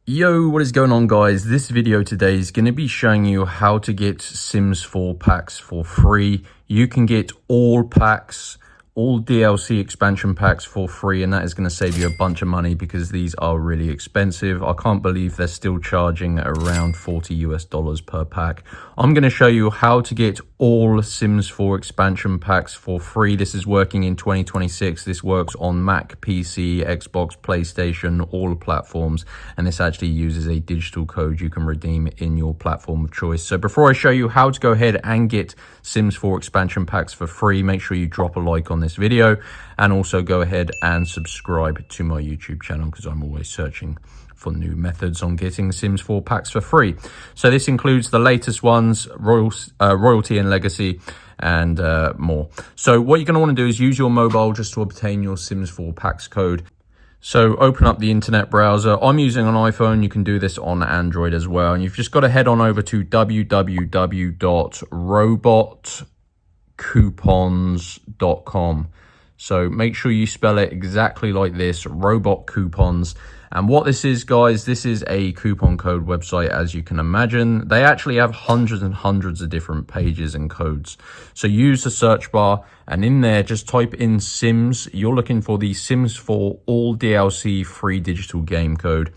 Yo, what is going on, guys? This video today is going to be showing you how to get Sims 4 packs for free. You can get all packs, all DLC expansion packs for free, and that is going to save you a bunch of money because these are really expensive. I can't believe they're still charging around $40 per pack. I'm going to show you how to get all Sims 4 expansion packs for free. This is working in 2026. This works on Mac, PC, Xbox, PlayStation, all platforms, and this actually uses a digital code you can redeem in your platform of choice. So before I show you how to go ahead and get Sims 4 expansion packs for free, make sure you drop a like on this video and also go ahead and subscribe to my YouTube channel because I'm always searching for new methods on getting Sims 4 packs for free. So this includes the latest ones, Royalty and Legacy, and more. So what you're going to want to do is use your mobile just to obtain your Sims 4 packs code. So open up the internet browser. I'm using an iPhone. You can do this on Android as well. And you've just got to head on over to www.robotcoupons.com. So make sure you spell it exactly like this, Robot Coupons. And what this is, guys, this is a coupon code website, as you can imagine. They actually have hundreds and hundreds of different pages and codes. So use the search bar, and in there, just type in Sims. You're looking for the Sims 4 All DLC free digital game code.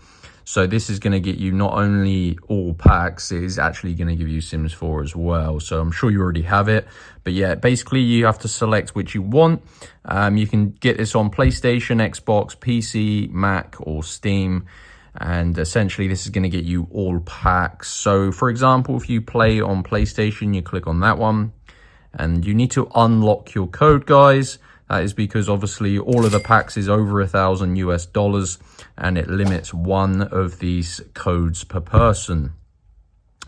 So this is going to get you not only all packs, it is actually going to give you Sims 4 as well. So I'm sure you already have it. But yeah, basically you have to select which you want. You can get this on PlayStation, Xbox, PC, Mac, or Steam. And essentially this is going to get you all packs. So for example, if you play on PlayStation, you click on that one. And you need to unlock your code, guys. That is because obviously all of the packs is over $1,000 and it limits one of these codes per person.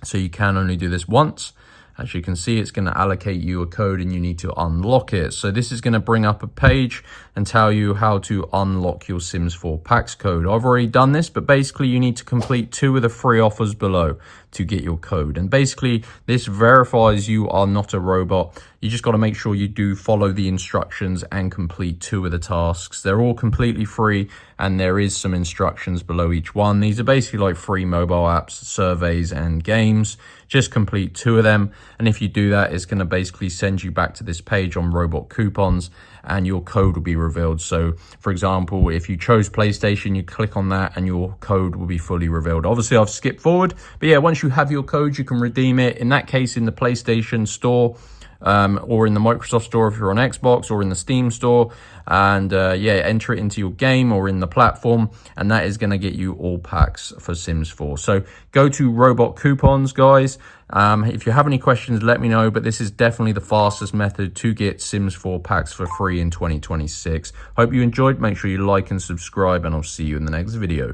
So you can only do this once. As you can see, it's going to allocate you a code and you need to unlock it. So this is going to bring up a page and tell you how to unlock your Sims 4 packs code. I've already done this, but basically you need to complete 2 of the 3 offers below to get your code. And basically this verifies you are not a robot. You just got to make sure you do follow the instructions and complete 2 of the tasks. They're all completely free and there is some instructions below each one. These are basically like free mobile apps, surveys and games. Just complete 2 of them. And if you do that, it's going to basically send you back to this page on Robot Coupons and your code will be revealed. So for example, if you chose PlayStation, you click on that and your code will be fully revealed. Obviously I've skipped forward, but yeah, once you have your code, you can redeem it. In that case, in the PlayStation store, or in the Microsoft store if you're on Xbox, or in the Steam store, and yeah, enter it into your game or in the platform, and that is going to get you all packs for Sims 4. So go to Robot Coupons, guys. If you have any questions, let me know, but this is definitely the fastest method to get Sims 4 packs for free in 2026. Hope you enjoyed. Make sure you like and subscribe, and I'll see you in the next video.